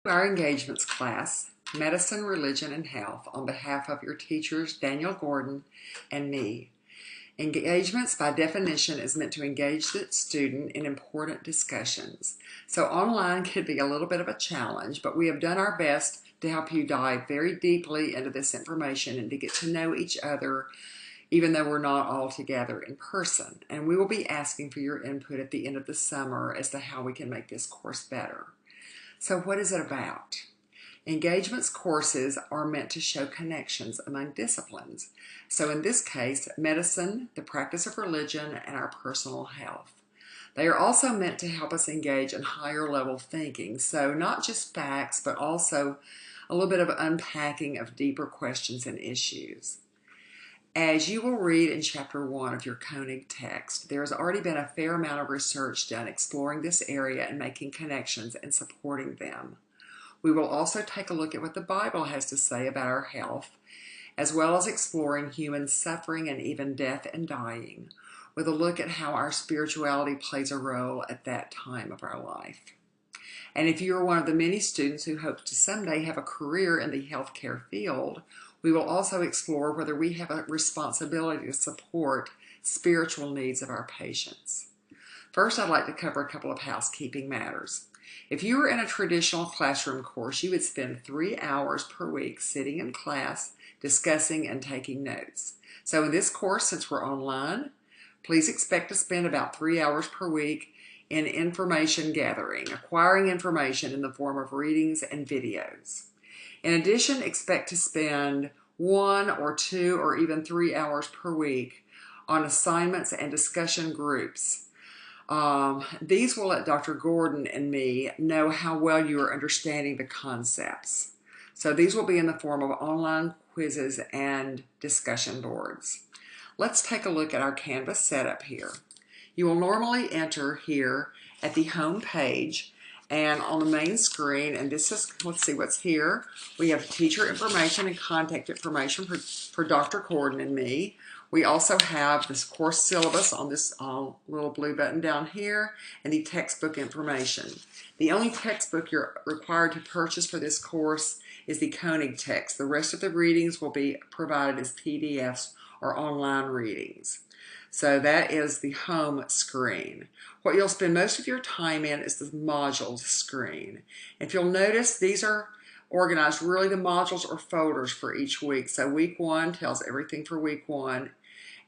Our engagements class, Medicine, Religion, and Health, on behalf of your teachers, Daniel Gordon and me. Engagements, by definition, is meant to engage the student in important discussions. So online could be a little bit of a challenge, but we have done our best to help you dive very deeply into this information and to get to know each other, even though we're not all together in person. And we will be asking for your input at the end of the summer as to how we can make this course better. So what is it about? Engagements courses are meant to show connections among disciplines. So in this case, medicine, the practice of religion, and our personal health. They are also meant to help us engage in higher level thinking. So not just facts, but also a little bit of unpacking of deeper questions and issues. As you will read in Chapter 1 of your Koenig text, there has already been a fair amount of research done exploring this area and making connections and supporting them. We will also take a look at what the Bible has to say about our health, as well as exploring human suffering and even death and dying, with a look at how our spirituality plays a role at that time of our life. And if you are one of the many students who hope to someday have a career in the healthcare field, we will also explore whether we have a responsibility to support spiritual needs of our patients. First, I'd like to cover a couple of housekeeping matters. If you were in a traditional classroom course, you would spend 3 hours per week sitting in class, discussing and taking notes. So in this course, since we're online, please expect to spend about 3 hours per week in information gathering, acquiring information in the form of readings and videos. In addition, expect to spend 1 or 2 or even 3 hours per week on assignments and discussion groups. These will let Dr. Gordon and me know how well you are understanding the concepts. So these will be in the form of online quizzes and discussion boards. Let's take a look at our Canvas setup here. You will normally enter here at the home page and on the main screen, and this is, let's see what's here. We have teacher information and contact information for Dr. Gordon and me. We also have this course syllabus on this little blue button down here, and the textbook information. The only textbook you're required to purchase for this course is the Koenig text. The rest of the readings will be provided as PDFs or online readings. So that is the home screen. What you'll spend most of your time in is the modules screen. If you'll notice, these are organized really the modules or folders for each week. So week 1 tells everything for week 1,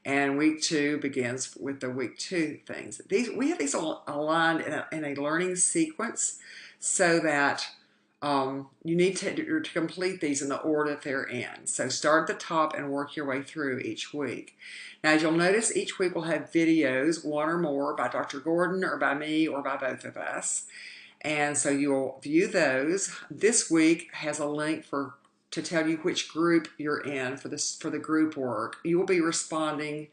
and week 2 begins with the week 2 things. We have these aligned in a learning sequence so that you need to complete these in the order that they're in. So start at the top and work your way through each week. Now, as you'll notice, each week we'll have videos, 1 or more, by Dr. Gordon or by me or by both of us. And so you'll view those. This week has a link to tell you which group you're in for the group work. You will be responding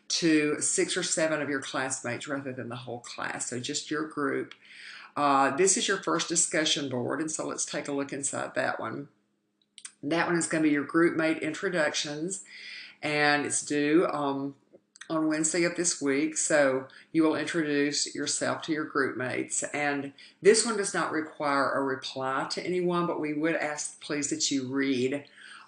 to 6 or 7 of your classmates rather than the whole class, so just your group. This is your first discussion board, and so let's take a look inside that one. That one is going to be your group mate introductions, and it's due on Wednesday of this week, so you will introduce yourself to your group mates. And this one does not require a reply to anyone, but we would ask, please, that you read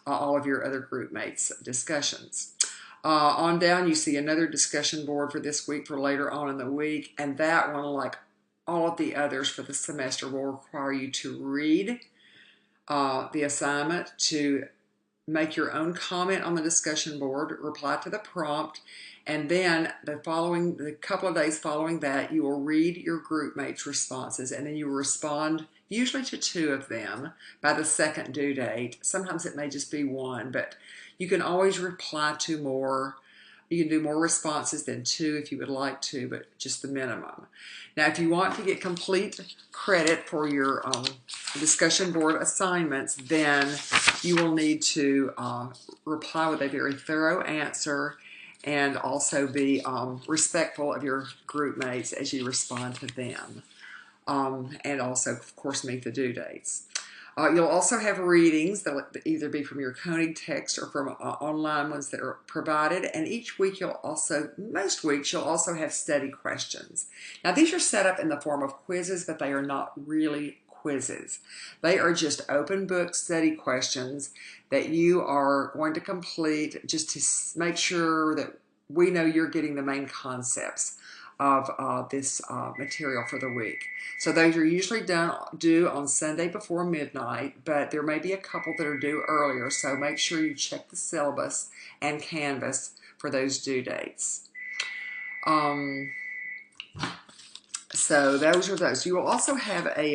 all of your other group mates' discussions. On down, you see another discussion board for this week for later on in the week, and that one, like all of the others for the semester, will require you to read the assignment, to make your own comment on the discussion board, reply to the prompt, and then the couple of days following that, you will read your group mates' responses, and then you will respond usually to 2 of them by the second due date. Sometimes it may just be 1, but you can always reply to more. You can do more responses than 2 if you would like to, but just the minimum. Now, if you want to get complete credit for your discussion board assignments, then you will need to reply with a very thorough answer and also be respectful of your group mates as you respond to them. And also, of course, meet the due dates. You'll also have readings that will either be from your Koenig text or from online ones that are provided. And most weeks, you'll also have study questions. Now, these are set up in the form of quizzes, but they are not really quizzes. They are just open book study questions that you are going to complete just to make sure that we know you're getting the main concepts of this material for the week. So those are usually due on Sunday before midnight, but there may be a couple that are due earlier, so make sure you check the syllabus and Canvas for those due dates. So those are those. You will also have a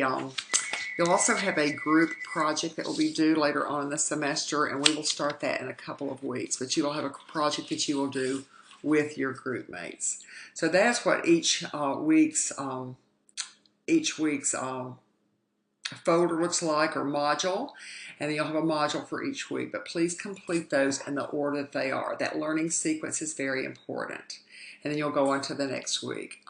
group project that will be due later on in the semester, and we will start that in a couple of weeks. But you will have a project that you will do with your group mates. So that's what each week's folder looks like, or module, and then you'll have a module for each week. But please complete those in the order that they are. That learning sequence is very important. And then you'll go on to the next week.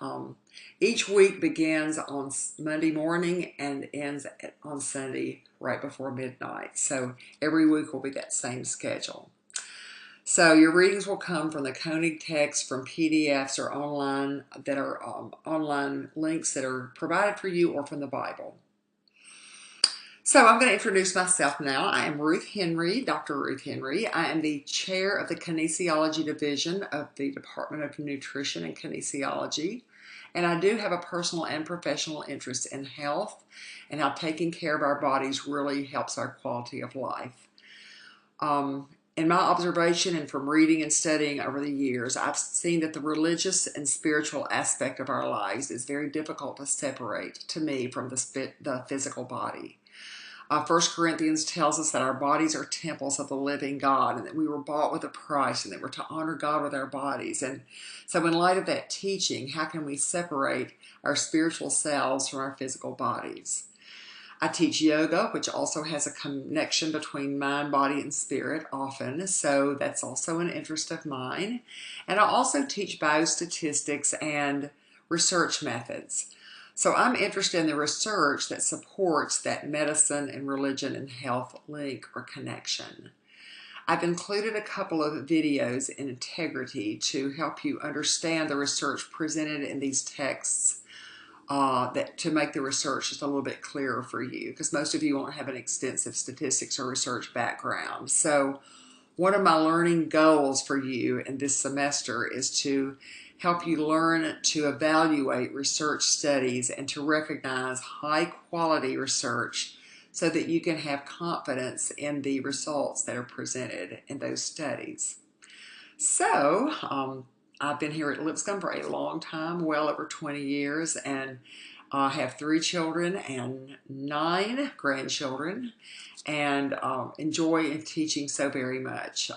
Each week begins on Monday morning and ends on Sunday right before midnight. So every week will be that same schedule. So your readings will come from the Koenig text, from PDFs or online that are online links that are provided for you, or from the Bible. So I'm going to introduce myself now. I am Ruth Henry, Dr. Ruth Henry. I am the chair of the Kinesiology Division of the Department of Nutrition and Kinesiology. And I do have a personal and professional interest in health and how taking care of our bodies really helps our quality of life. In my observation and from reading and studying over the years, I've seen that the religious and spiritual aspect of our lives is very difficult to separate, to me, from the physical body. 1 Corinthians tells us that our bodies are temples of the living God, and that we were bought with a price, and that we're to honor God with our bodies. And so in light of that teaching, how can we separate our spiritual selves from our physical bodies? I teach yoga, which also has a connection between mind, body, and spirit often, so that's also an interest of mine. And I also teach biostatistics and research methods. So I'm interested in the research that supports that medicine and religion and health link or connection. I've included a couple of videos in Integrity to help you understand the research presented in these texts, to make the research just a little bit clearer for you, because most of you won't have an extensive statistics or research background. So one of my learning goals for you in this semester is to help you learn to evaluate research studies and to recognize high quality research so that you can have confidence in the results that are presented in those studies. So I've been here at Lipscomb for a long time, well over 20 years, and I have 3 children and 9 grandchildren, and enjoy teaching so very much.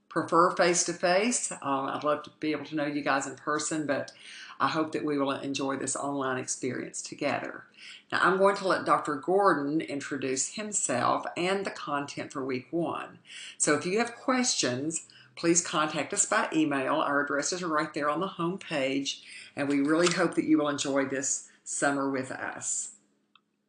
Prefer face-to-face. I'd love to be able to know you guys in person, but I hope that we will enjoy this online experience together. Now I'm going to let Dr. Gordon introduce himself and the content for week 1. So if you have questions, please contact us by email. Our addresses are right there on the home page, and we really hope that you will enjoy this summer with us.